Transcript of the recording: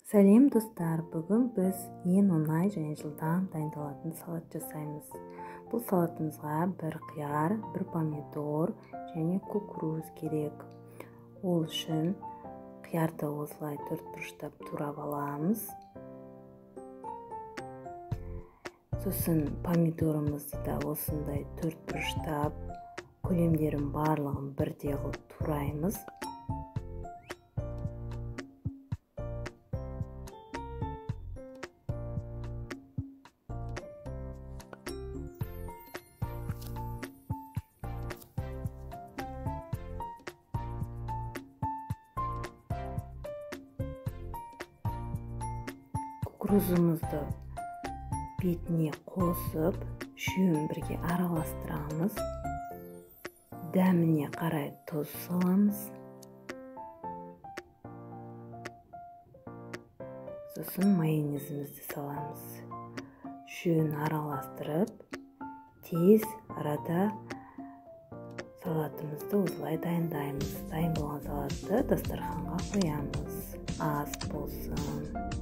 Сәлем достар, бүгін біз ең оңай және жылдам дайындалатын салат жасаймыз. Бұл салатымызға бір қияр, бір помидор және кукуруз керек. Ол үшін қиярды осылай төртбұрыштап турап аламыз. Сосын помидорымызды да осындай төртбұрыштап көлемдерін барлығын бірдей қылып тураймыз. Кукурузымызды бетіне қосып, үшеуін бірге араластырамыз. Дәміне қарай тұз саламыз. Сосын майонезімізді саламыз. Үшеуін араластырып, тез арада салатымызды осылай дайындаймыз. Дайын болған салатты дастарханға қоямыз. Ас болсын.